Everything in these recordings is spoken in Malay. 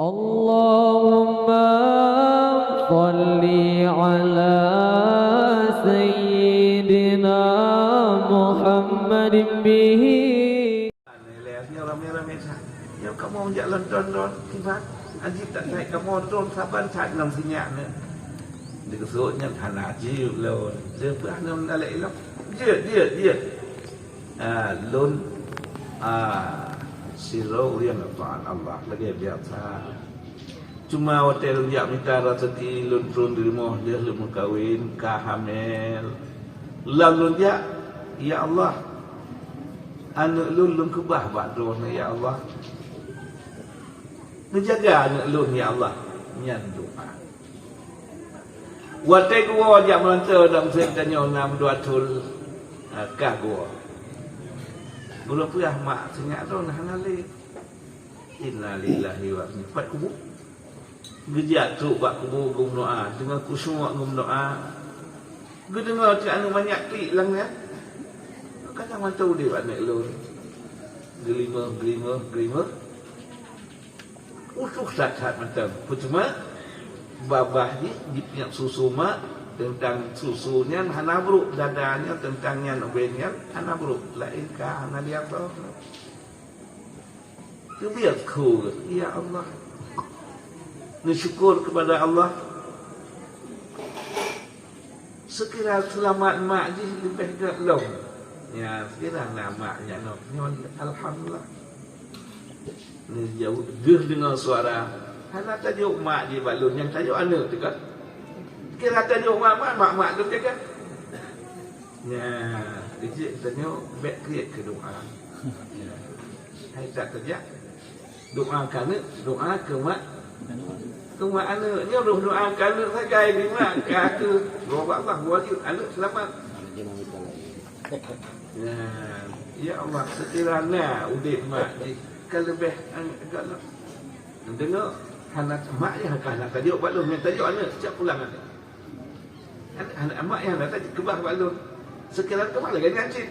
Allahumma salli ala Sayyidina Muhammadin bihi. Yang ramai-ramai sah. Yang kamu jalan don-don kibat. Aji tak naik kamu don saban sat nam sinyak ne. Dikesutnya tanah jiu lon. Sebab nam dalai lok. Dia. Lon siro yang ta'an Allah lagi biasa. Cuma hotel dia minta rezeki lun turun di rumah dia lun kahwin kahamel. Lalu dia ya Allah anak lun kebah bak doa ya Allah. Menjaga anak lun ya Allah. Nyan doa. Watai gua jak melantau dalam sektanya nam dua tul kah gua. Belum pernah mak senyak tu nak nalik. Innalillahi wa inna ilaihi raji'un. Gejat tu buat kubur gum doa, dengan khusyuk gum doa. Gedengar cak anu banyak klik lang ya. Kadang mantau dia buat nak lur. Gelima. Usuk sat-sat mantau. Cuma babah ni dia susu mak tentang susunya hana buruk dadanya tentangnya nobennya hana buruk lain kah hana dia apa tu biar ku ya Allah bersyukur kepada Allah sekira selamat mak je lebih ke long ya sekira namanya no nyon alhamdulillah ni jauh geh dengan suara hana tajuk mak je balun yang tajuk anak tu kan kira tajuk mak tu kan. Ya, dia tanya baik kriat ke doa. Ya. Hai tak kerja. Doa kerana doa ke mak. Ke mak anak. Dia doa kerana sagai di mak ke aku. Doa Allah wajib anak selamat. Ya Allah sekiranya udik mak kalau lebih agak dengar anak mak yang akan tajuk balon yang tajuk anak siap pulang anak. Anak mak yang datang kebah balon sekiranya kebah lagi ngancit.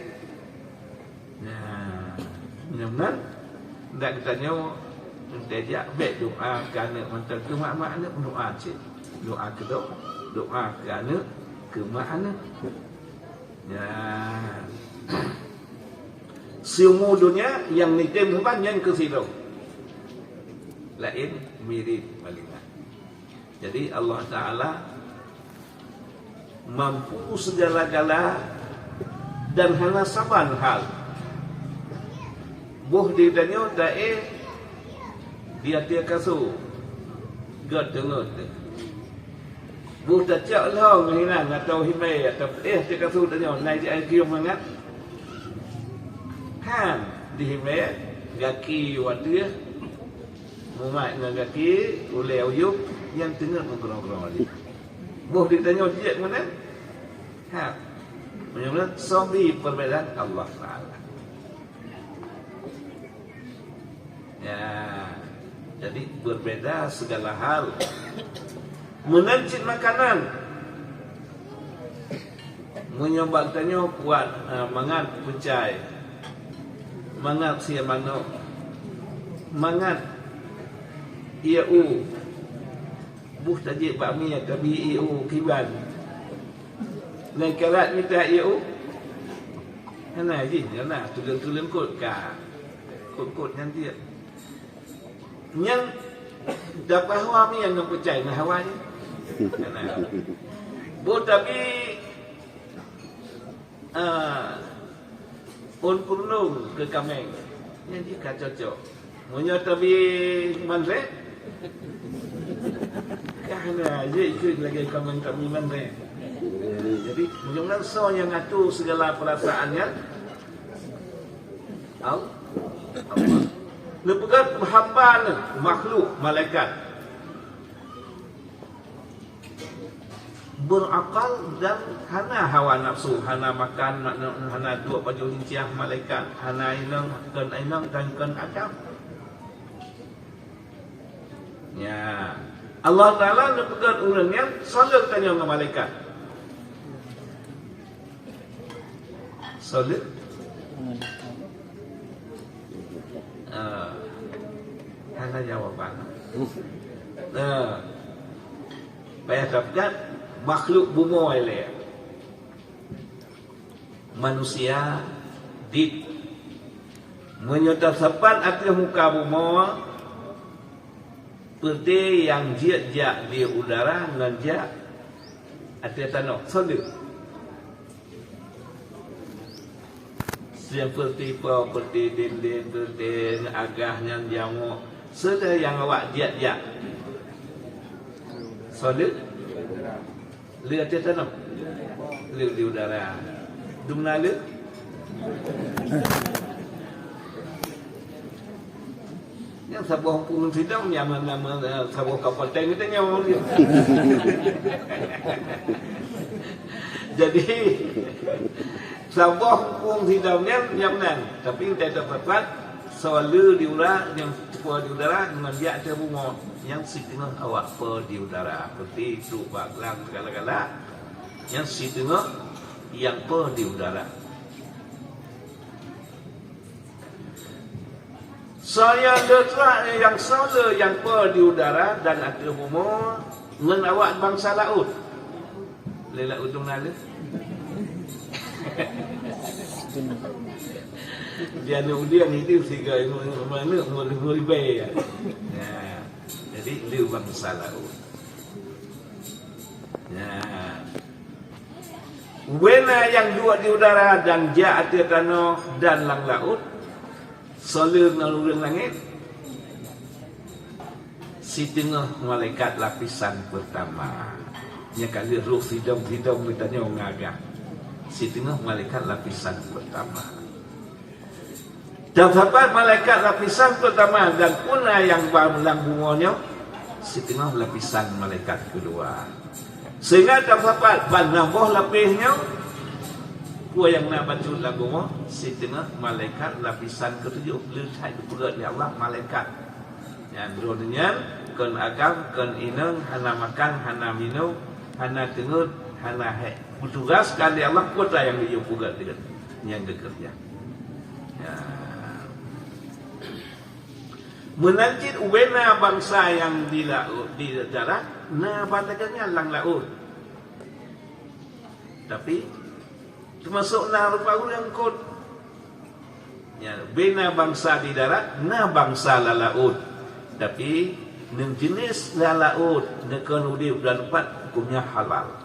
Mudah-mudahan tak ditanya mentajak baik doa ke anak mantan ke mak anak doa cik doa ke doa ke anak ke mak anak. Semua dunia yang nitim sebab yang ke situ lain mirip malingan. Jadi Allah Ta'ala mampu segala-gala dan hana saban hal. Buh di danyo dae dia tia kasu gad dengot. Buh ta cak long hinan atau himai atau tia kasu danyo nai di kiu mangat. Han di himai gaki wadia mumat dengan gaki ulai uyup yang tengah menggerong-gerong lagi. Buh ditanya dia mana? Menurut zombie perbedaan Allah Ta'ala. Ya, jadi berbeda segala hal. Menancit makanan. Menyebabkannya kuat mangat pencai. Mangat sia manok. Mangat iau. Buh tajik bakmi kabi iu kiban. Lain karat minta iu. Hana je, hana tulen-tulen kot ka. Kot-kot yang dia. Yang dapat hawa mi yang percaya dengan hawa ni. Hana. Buh tapi pun purnung ke kameng. Yang dia kacocok. Munya tapi manre. Kerana je ikut lagi kami mana. Jadi mudah-mudahan so yang ngatur segala perasaannya Allah. Lepas hamba makhluk malaikat berakal dan hana hawa nafsu, hana makan, hana dua baju linciah malaikat, hana inang dan adam. Ya. Allah Ta'ala lepas ulangnya solat tanya dengan malaikat. Solat hana jawapan. Payah dapat makhluk bumoy le. Manusia dit menyota sapan atas muka bumi seperti yang jejak di udara dan jak atas tanah solid. Seperti dinding, seperti agahnya jamu, segala yang awak jejak solid. Lihat atas tanah, lihat di udara. Dumna lihat. Yang sabuh pun sidang yang nama sabuh kapal tank kita nyawa dia. Jadi sabuh pun sidangnya yang nan, tapi tidak dapat selalu di udara yang di udara dengan dia ada bunga yang setengah awak di udara seperti itu baklang segala-gala yang setengah yang di udara. Saya dekat yang solo yang di udara dan ada bumi dengan awak bangsa laut. Laut tu mana? Dia nak dia ni tu sehingga mana meribai. Jadi dia bangsa laut. Wena yang dua di udara dan dia atas tanah dan lang laut, solar nalurang langit, si tengah malaikat lapisan pertama. Yang kali roh hidung bertanya ngagak. Si tengah malaikat lapisan pertama. Dan dapat malaikat lapisan pertama dan puna yang dalam bunganya, si tengah lapisan malaikat kedua. Sehingga dapat nambah lapisnya, gua yang nak baca lagu si tengah malaikat lapisan ketujuh letak di perut ya Allah malaikat. Yang drone-nya kan agam kan inang hana makan hana minum hana tengut hana bertugas kali Allah kota yang dia perut dia yang bekerja. Ya. Menanjit wena bangsa yang di laut di darat, nah batakannya lang laut. Tapi termasuk nah rupa yang kot. Ya, bena bangsa di darat, nah bangsa la laut. Tapi nen jenis la laut, nekan udip dan empat hukumnya halal.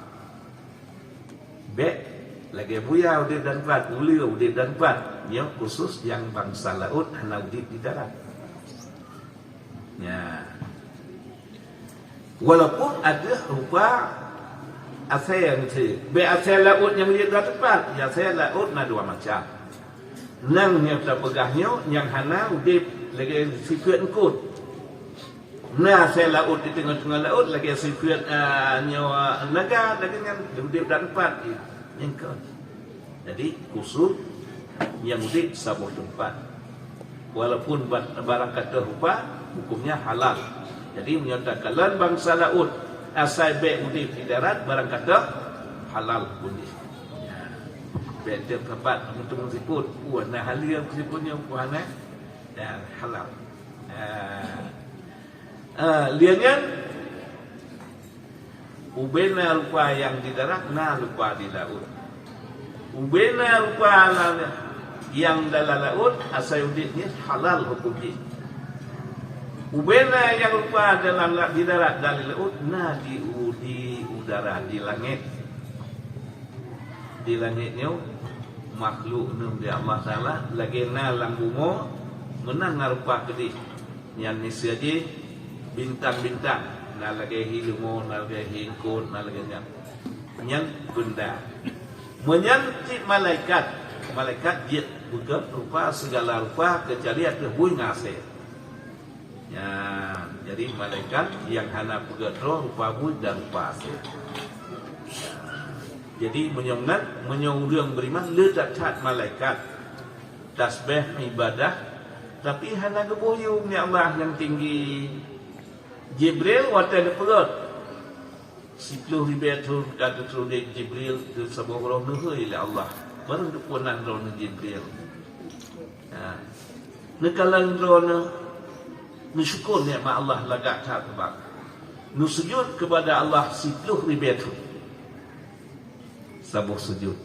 Bek lagi buaya udip dan empat, ulia udip dan empat. Yang khusus yang bangsa laut hana udip di darat. Ya. Walaupun ada rupa asal itu, asal laut yang dia dah tepat, asal laut nak dua macam. Nang yang tak pegahnya, yang hana udip lagi sifat engkut. Nah asal laut di tengah-tengah laut lagi sifat nyawa naga lagi yang udip dah tepat yang kau. Jadi khusus yang udip sabuh tempat. Walaupun barang kata rupa hukumnya halal. Jadi menyatakan bangsa laut asal baik udip di darat barang kata halal udip. Ya. Baik dia tempat untuk mensiput, warna halia mensiputnya warna dan halal. Lihatnya ubena rupa yang di darat, na rupa di laut. Ubena rupa yang dalam laut asal udipnya halal hukumnya. Ubena yang rupa dalam di darat dan di laut, nah di udara di langit. Di langitnya makhluk ni Allah Taala lagi na lang bungo menang rupa kedih. Yang ni saja bintang-bintang, na lagi hilmo, na lagi hingkut, na lagi yang benda. Menyantik malaikat jet bukan rupa segala rupa kecuali ada bui ngasih. Ya, jadi malaikat yang hana pegatro rupa bui dan rupa asih. Jadi menyongdang beriman letak malaikat tasbih ibadah tapi hana keboyong ni Allah yang tinggi. Jibril waktu ada perut 10,000 tu kata tu Jibril tu sebuah orang nuhai oleh Allah. Baru dukungan drone Jibril. Nekalan drone Nusyukur nikmat Allah lagak tak tebak. Nusujud kepada Allah 10 ribu sabuh sujud.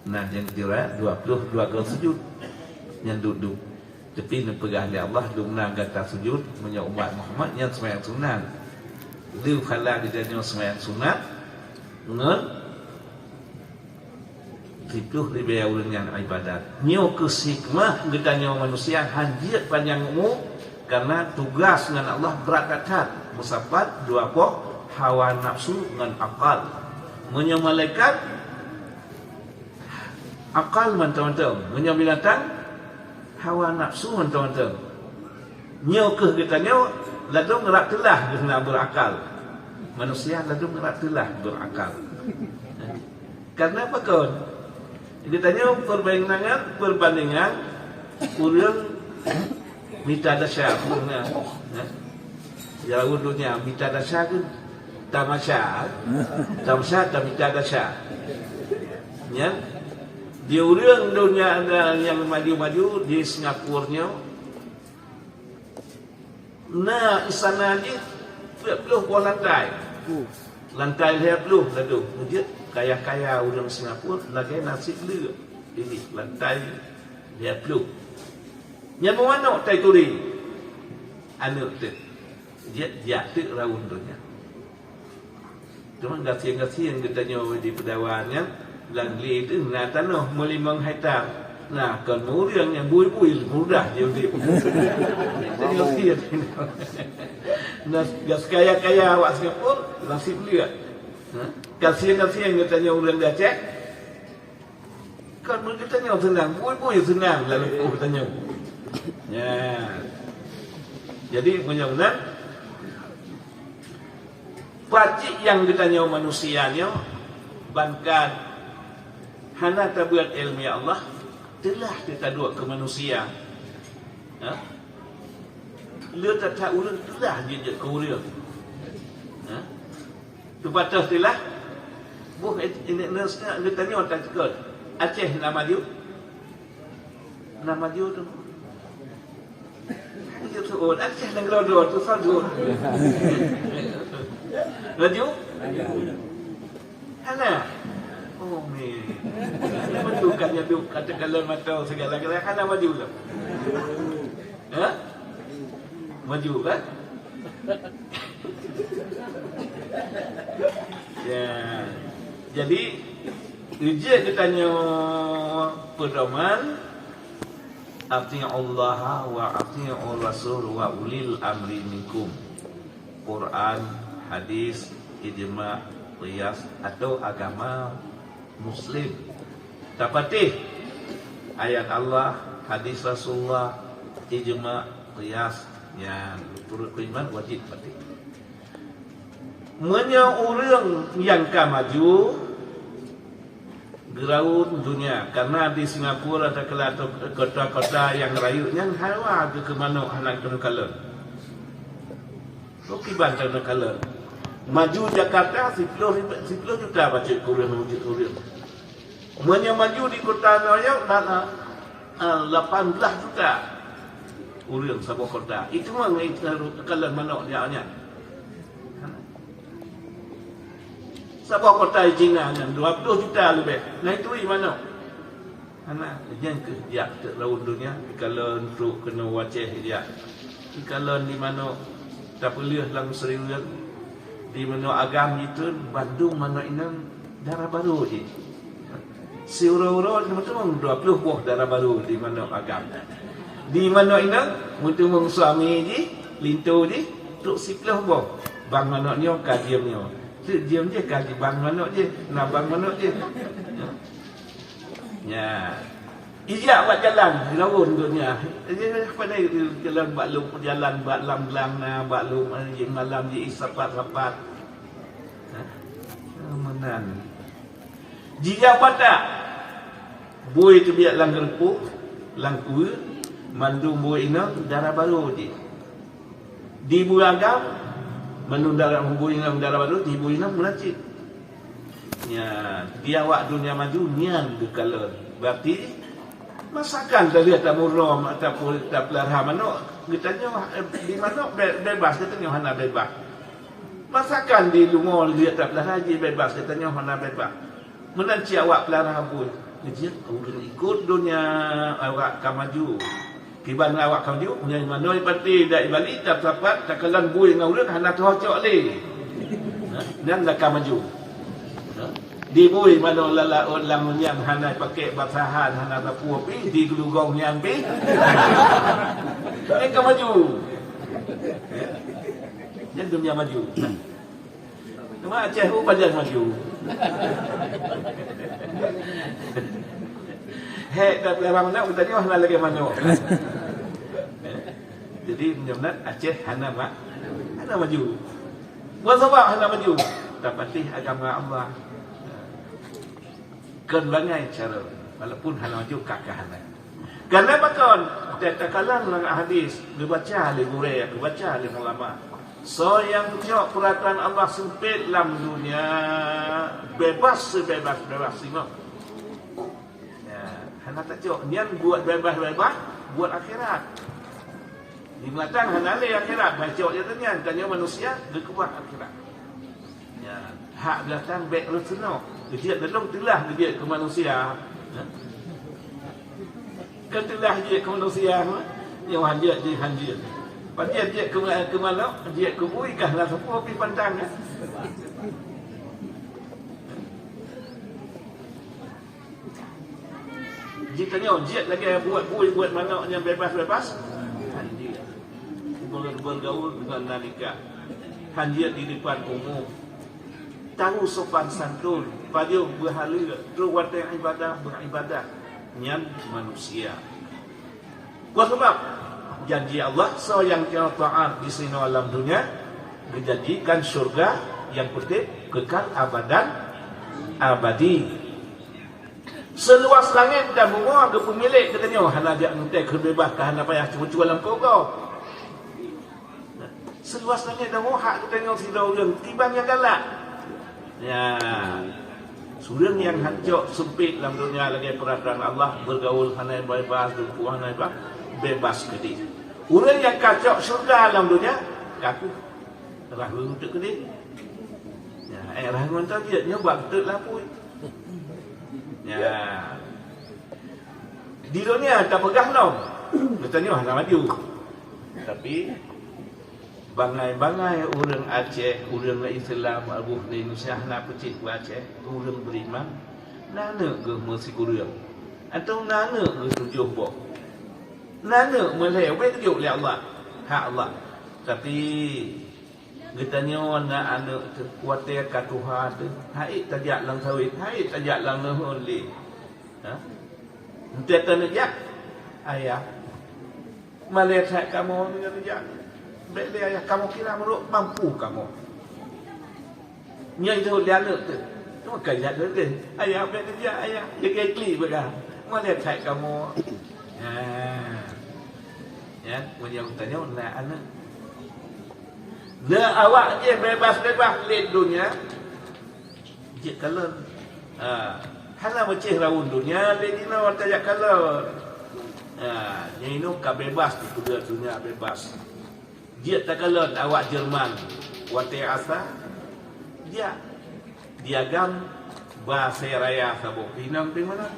Nah, yang kira 22 kali sujud. Yang duduk. Tapi nak pegah di Allah, dumna kata sujud, punya umat Muhammad yang semayang sunat. Dia khala di dalam semayang sunat, ngan 10 ribu orang yang ibadat. Nyo kesikmah kita nyo manusia hadir panjang umur karena tugas dengan Allah berat kakat. Musafat dua pok hawa nafsu dengan akal. Menyo malaikat akal mantau-mantau. Menyo binatang hawa nafsu mantau-mantau. Nyo ke kita nyo ladung ngerak telah kena berakal. Manusia ladung ngerak telah berakal. Karena apa kon? Kita tanya perbandingan urang mita dasar punya. Ya urutnya mita dasar tu tamasya mita dasar. Ya. Di urang dunia ada yang maju-maju di Singapura-nya. Nah, istana ni peluh lantai. Lantai dia peluh lalu. Dia kaya-kaya orang Singapura lagi nasib dia. Ini lantai dia peluh. Yang mana tai turi? Anu tu. Dia tu raun dunia. Cuma gasing-gasing kita nyawa di pedawannya langli itu nak tanah melimang hektar. Nah, kan orang yang bui-bui mudah dia dia. Jadi nah, gas kaya-kaya awak Singapura nasib dia. Kasihan-kasihan kita tanya orang dah cek. Kan kita tanya senang, bui-bui senang lalu kita tanya. Ya. Jadi mudah-mudahan pacik yang ditanya manusianya bankan hana tabuat ilmi Allah telah kita dua ke manusia. Ha? Dia tak tahu ulun telah dia ke urang. Ha? Tu batas telah buh ini nasnya dia tanya orang cakap Aceh nama dia. Nama dia tu. Dia tu orang Aceh dan Gelodor tu sadu. Laju? Hana. Oh ni. Menunjukkannya tu kata kalau mata segala-galanya hana maju lah. Ha? Maju kan? Ya. Jadi dia ditanya pedoman ati'u Allah wa ati'u Rasul wa ulil amri minkum. Quran, hadis, ijma', qiyas atau agama Muslim. Dapatih ayat Allah, hadis Rasulullah, ijma', qiyas yang turut beriman wajib patih. Menya orang yang maju geraun dunia karena di Singapura ada kota-kota yang rayunya hawa ke mana anak kenakalan. Okiban kenakalan. Maju Jakarta 10 juta baca Quran wujud Quran. Menya maju di kota Noyok 18 juta. Urang sebuah kota. Itu mah kekalan mana dia. Sebuah kota China yang 20 juta lebih. Nah itu di mana? Anak yang kerja ke laut dunia. Kekalan untuk kena wajah dia. Kekalan di mana tak boleh lang serius. Di mana agam itu Bandung mana ini darah baru je. Si orang-orang macam 20 buah darah baru di mana agam. Di mana ini, mutu suami je, lintu je, tuk siplah boh. Bang mana ni, kajian ni. Diam je, kaji bang mana je, nak bang mana je. Ya, ijak buat jalan, lawan dunia. Apa ni jalan baklum, jalan baklam belang na, baklum malam je isapat-sapat. Menan. Jika pada, boy tu biar lang gerpuk, lang kuih. Mandung buat ini darah baru je. Di buagam mandung darah buat ini darah baru di buat ini melacik. Ya, dia awak dunia maju nian bekalan. Berarti masakan tadi tak murom ataupun tak pelarha mana Kita tanya di mana bebas, kita tanya hana bebas. Masakan di rumah dia tak belah haji bebas, kita tanya hana bebas. Menanci awak pelarang pun. Dia ikut dunia awak akan maju. Kiban awak akan maju, punya mana parti dak balik tak dapat tak kelan bui dengan urang hana terhocok le. Nan dak maju. Di bui mana lala orang yang hana pakai basahan hana tapu pi di gelugong yang pi. Mereka maju. Yang dunia maju. Cuma Aceh pun banyak maju. Hei, tak boleh mana kita ni hana lagi mana. Jadi benar Aceh hana maju. Buat sebab hana maju. Dapati agama Allah. Berbagai cara walaupun hana maju kakak hana. Karena bakon tetakalan lang hadis dibaca oleh guru, dibaca oleh ulama. So yang tengok peraturan Allah sempit dalam dunia bebas sebebas semua. Ya, hana tak cok nian buat bebas buat akhirat. Di belakang hana le akhirat, baca je tanya tanya manusia berkuat akhirat. Ya, hak belakang baik resno. Dia dalam telah dia ke manusia. Kan telah dia ke manusia. Yang hanya dia hanya. Pasal dia ke mana? Dia ke bui kah lah siapa pergi pandang. Jika tanya dia lagi buat bui buat mana yang bebas-bebas. Dia bergaul dengan nalika. Hanya di depan umum. Tahu sopan santun, pada berhala, keluar dari ibadah, beribadah, nyan manusia. Buat sebab janji Allah, so yang kena taat di sini alam dunia, menjadikan syurga yang putih kekal abadi. Seluas langit dan bumi ke pemilik katanya, hana dia entek kebebas, hana payah cuma-cuma dalam kau. Seluas langit dan bumi hak katanya sidau yang tiba yang galak. Ya, surang yang hancur sempit dalam dunia lagi peraturan Allah bergaul hanai bebas, berkuah hanai bebas ke dia. Orang yang kacau surga dalam dunia, kaku ragu untuk ke dia. Ya, ragu entah dia nyoba betul lah pun. Ya, di dunia tak pegang dong. Katanya nak maju, tapi bangai-bangai orang Aceh, orang Islam, Abu Indonesia nak pecik Aceh, orang beriman, nana ke mesti kurang, atau nana ke tujuh bok, nana melewat tujuh oleh Allah, hak Allah. Tapi katanya nak anak kuatir kat Tuhan tu, hai tajak lang sawit, hai tajak lang nahon le, entah tanajak ayah, malaysia kamu ni tajak. Baik dia ayah kamu kira menurut mampu kamu. Nya itu dia anak tu. Tu kerja tu ke. Ayah baik kerja ayah. Dia kekli betul. Mana cai kamu. Ya, kemudian tanya nak anak. Nah awak je bebas-bebas di dunia. Je kalau hana macih raun dunia di dina tajak kalau. Yang ini bebas di dunia bebas. Dia tak kalau awak Jerman wate asa dia diagam bahasa raya sabo pinang di mana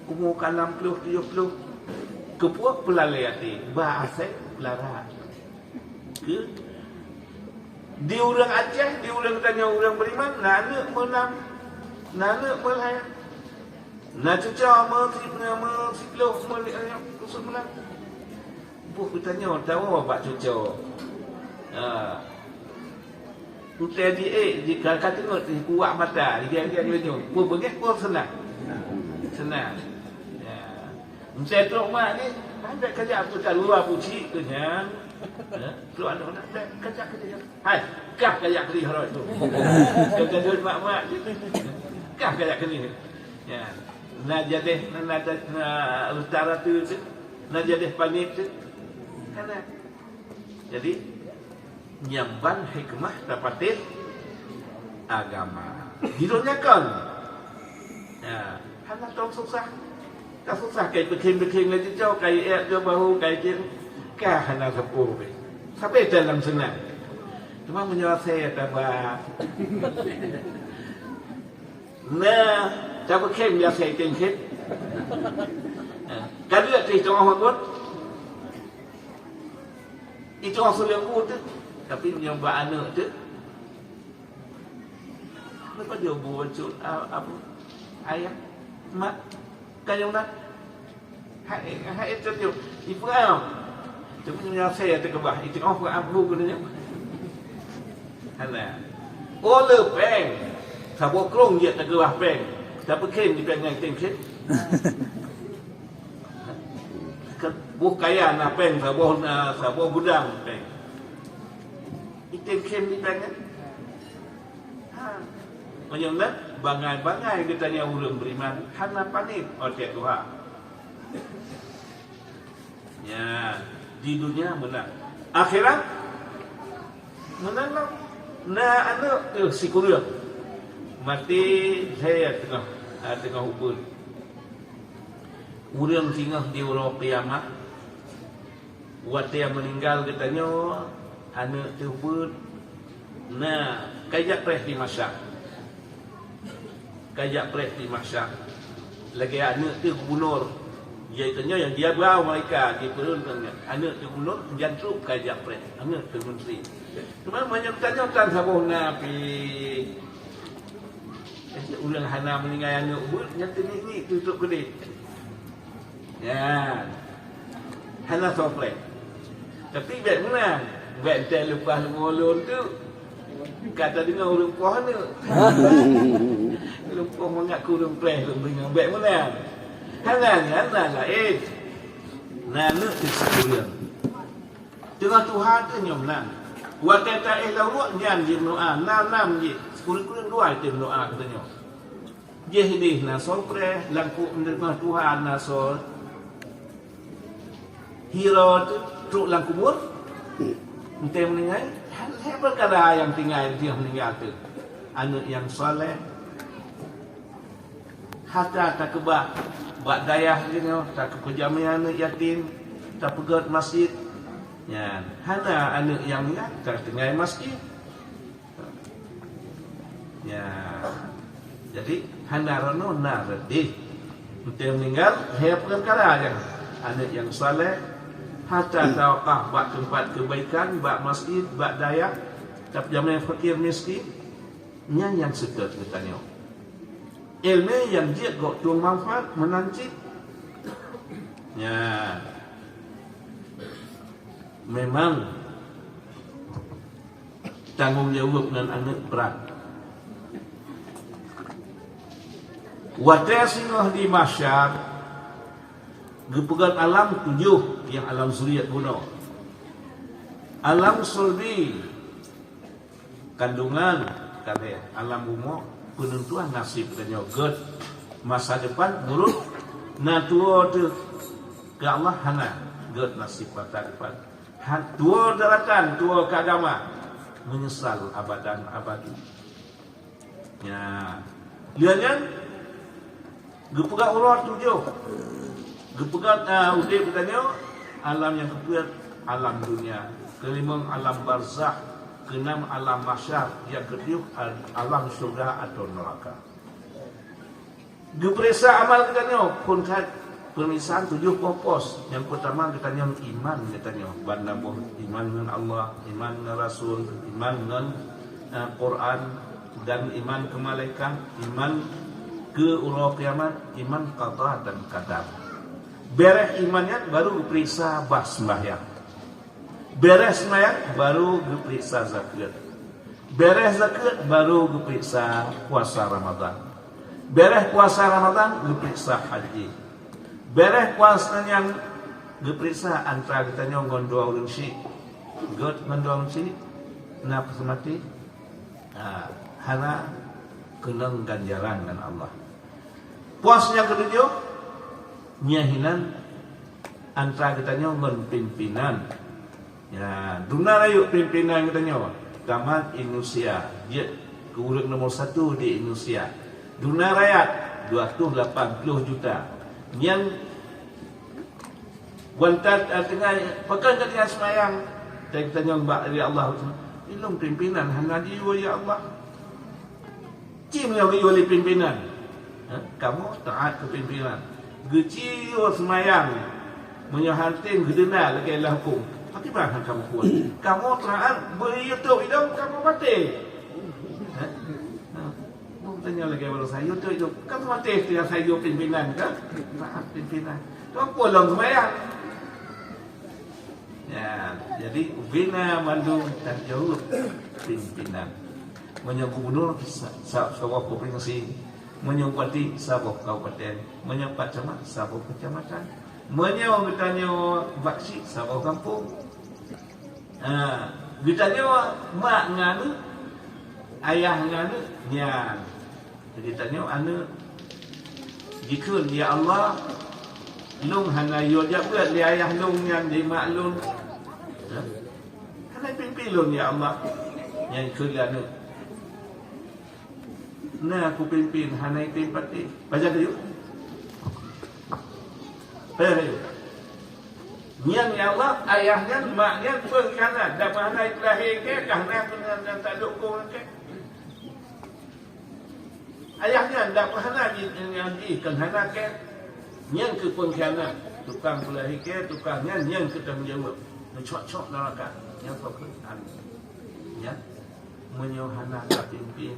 kumu 60 70 kepuak pelalaiati bahasa lara ke di orang Aceh di orang tanya orang beriman nana menang nana melaya na cuca mesiploh melaya kusut menang. Buh bertanya, tahu apa cucu? Tutai dia, jika kata tu kuat mata, dia tunjuk. Buh begitu pun senang. Saya tu mak ni, ada kerja apa tak luar puji tu nya. Tu anak nak kerja. Hai, kah kerja kali hari tu. Kerja mak. Kah kerja kali. Ya. Nak jadi nak utara tu, nak jadi panit tu. Jadi nyamban hikmah dapatin agama. Hidupnya kan. Ya, hanya tahu susah. Tak susah kayak bikin lagi jauh kayak jo bahu kayak kah hana sepur be. Sampai dalam senang. Cuma menyelesaikan tabah. Nah, tabah kem ya saya kem. Kalau lihat itu orang buat, itu orang sulit buat tu, tapi nyoba anak tu, apa dia buat tu, apa ayah, mak, kaya mana, hai itu tu, ibu ayam, tu punya saya tu kebah, itu orang buat apa guna ni, ana, oleh peng, sabuk kerong dia tak kebah peng, tapi kem di peng yang kem. Buh kaya na peng sabuh gudang peng. Item kem di peng. Macam mana? Bangai-bangai kita ni ulun beriman hana panik oleh Tuhan. Ya, di dunia menang. Akhirat menang lah. Na anak si kurang. Mati saya tengah hubung. Urang tinggal di orang kiamat. Waktu yang meninggal katanya anak tersebut kajak pres di masyarakat. Kajak pres di masyarakat. Lagi anak tu gubernur. Iaitu yang dia berau mereka diperuntukkan. Anak tu gubernur jantung kajak pres. Anak tu menteri. Cuma banyak tanya tan sabuh napi. Ulang hana meninggal anak tersebut nyata ni tutup kedai. Ya, hana soplek. Tapi baik mana? Baik tak lepas lulun tu, kata dengar urang kuah ni. Lupa mengaku urang pleh dengar baik mana? Hana lain. Nana disebut. Tengah Tuhan tu nyomnan. Wa kata lalu nyan di doa, nam je. Kurang dua itu doa katanya. Jehdi na sopre langku menerima Tuhan na so hero truk lang kubur. Entah meninggal. Hal perkara yang tinggal dia meninggal tu. Anak yang soleh. Hatta tak kebak. Bak dayah dia tak kepejamian anak yatim. Tak pegat masjid. Ya, hatta anak yang meninggal tak tinggal masjid. Ya. Jadi hana rono na redih. Entah meninggal. Hal perkara yang anak yang soleh. Hatta tawakah buat tempat kebaikan, buat masjid, buat daya, tapi zaman fakir miskin, yang sekat katanya. Ilmu yang dia gak tuang manfaat menancip. Ya, memang tanggungjawab dan anak berat. Wadah singoh di masyarakat. Gepegat alam 7 yang alam zuriat guna. Alam sulbi kandungan kata alam umur penentuan nasib dan god masa depan buruk natua tu ke Allah hana god nasib masa depan tua daratan tua keagama menyesal abadan abadi. Ya lihatnya gepegat ular 7 gepegat udip katanya alam yang keempat alam dunia, kelima alam barzakh, keenam alam mahsyar, yang ketujuh alam surga atau neraka. Geperiksa amal katanya pun pemisahan 7 purpose. Yang pertama katanya iman katanya banda iman dengan Allah, iman dengan Rasul, iman dengan Quran dan iman ke malaikat, iman ke urang kiamat, iman qada dan qadar. Beres imannya baru periksa sembahyang. Beres sembahyang baru periksa zakat. Beres zakat baru periksa puasa Ramadan. Beres puasa Ramadan periksa haji. Beres puasa yang periksa antara katanya ngondoa ulun syik. God ngondoa ulun syik nafsu mati. Hana kenang ganjaran dengan Allah. Puas yang ketujuh nyahinan antara katanya ngon pimpinan. Ya, dunia rayu pimpinan katanya tamat Indonesia. Dia keurang nomor 1 di Indonesia. Dunia rakyat 280 juta. Yang Wantat tengah pekan tengah semayang. Saya tanya mbak dari Allah tu. Ilung pimpinan hana dia ya Allah. Cim yang oleh pimpinan. Kamu taat ke pimpinan. Geciyo semayang. Menyahantin gedena lagi Allah hukum. Bagaimana kamu kuat? Kamu taat beri YouTube itu kamu mati. Tanya lagi baru saya itu kamu mati dengan saya pimpinan kan? Taat pimpinan. Kamu pulang semayang. Ya, jadi bina mandu dan jauh pimpinan. Menyang gubernur sawah provinsi, menyang bupati sawah kabupaten, menyang pak camat sawah kecamatan, menyang bertanya baksi sawah kampung. Bertanya mak nganu, ayah nganu, nyan. Jadi tanya anu jika ya Allah lung hana yo jabat li ayah lung yang di maklum. Hana pimpin lung ya Allah. Yang kelana. Nah aku pimpin hana pimpati. Baca tu. Baca tu. Yang ya Allah ayahnya maknya berkana dak hana lahir ke kahna dengan tak dukung ke. Ayahnya dak hana di kan hana ke. Yang ke pengkhianat, tukang pelahir, tukangnya yang kita menjawab, mencocok neraka, yang pekerjaan, ya, menyohana pimpin.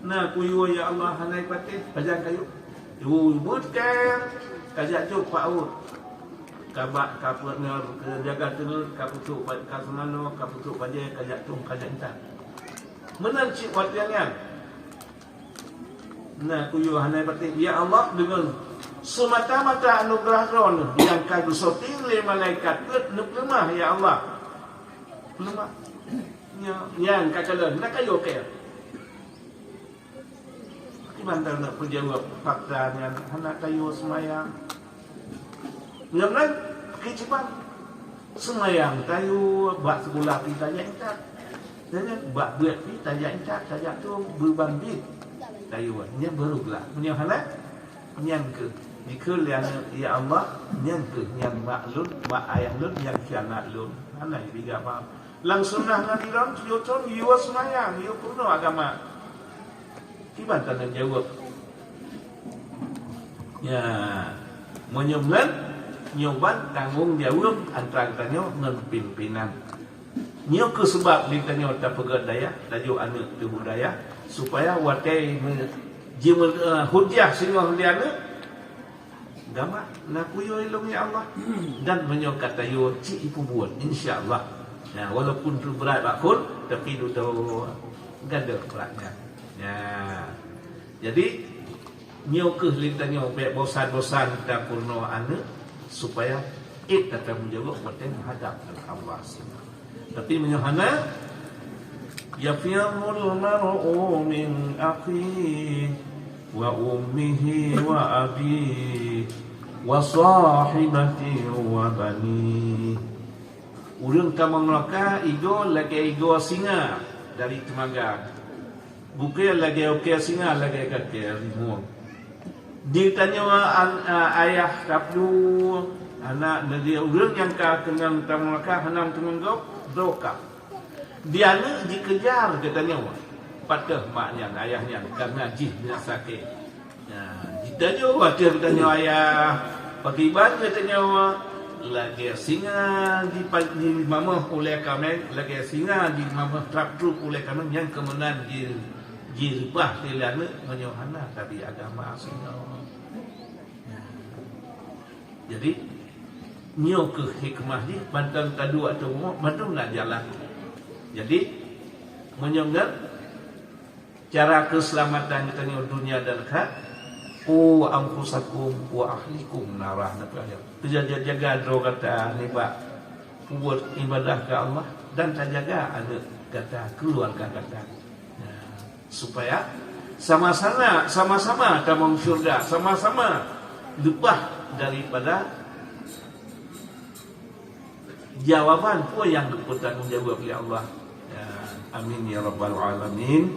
Nah, kuyu ya Allah hanai pati, pajang kayu, ibutkan, kajak cuk paut, kabak kaputnya jaga telur, kaputuk kasemano, kaputuk pajai, kajak cuk, kajak intan. Menancik watiannya. Nah, kuyu hanai pati, ya Allah dengan semata-mata anugerah ron yang kau soting le malaikat ke nuk lemah ya Allah. Lemah. Yang katalah nak kayo ke. Bagaimana nak menjawab faktanya anak kayo semayang. Jangan kecipan semayang kayo buat sekolah kita yang tak. Jangan buat duit kita yang tak saja tu beban bit. Kayo nya barulah. Punya anak yang ke dikelian ya Allah yang ke yang maklum mak ayah lun yang kianat lun ana diga apa langsung nah ngadiran yo ton yo semayang yo kuno agama gimana tanda jawab ya menyeblan nyoban tanggung jawab antara tanyo dengan pimpinan nyo ke sebab ditanya ta pegadaya tajuk anu tu budaya supaya watai jimal hujjah singong diana gama nak kuyo ilung ya Allah dan menyokat tayo ci ipu buat insyaallah. Nah walaupun tu berat bakul tapi tu tahu ganda beratnya. Ya. Jadi nyo ke lintanya baik bosan-bosan tak purno anu supaya kita tetap menjawab bertemu menghadap Allah Subhanahu. Tapi menyohana yafirul mar'u min akhi wa ummihi wa abi wa sahibati wa bani. Urang tamang laka igo lagi igo singa dari temaga. Bukan lagi okey singa lagi kakek rimung. Ditanya ayah kaplu anak dari urang yang ka kenang tamang laka hanam temenggop doka. Dia ni dikejar katanya patah maknya ayahnya karena jih dia sakit. Kita juga dia tanya ayah pakiban katanya lagi singa di mama oleh kami lagi singa di mama traktor oleh kami yang kemenang di rubah dilana menyohana tapi agama singa. Jadi nyo ke hikmah ni bantan tadu atau bantu nak jalan. Jadi menyongat cara keselamatan kita ni dunia dan akhirat. Ku anfusakum wa ahlikum narah nakaya. Jaga dro kata ni pak buat ibadah ke Allah dan terjaga ada kata keluarga kata. Supaya sama-sama dalam syurga, sama-sama lepas daripada jawaban apa yang bertanggung jawab oleh Allah. Amin ya rabbal alamin.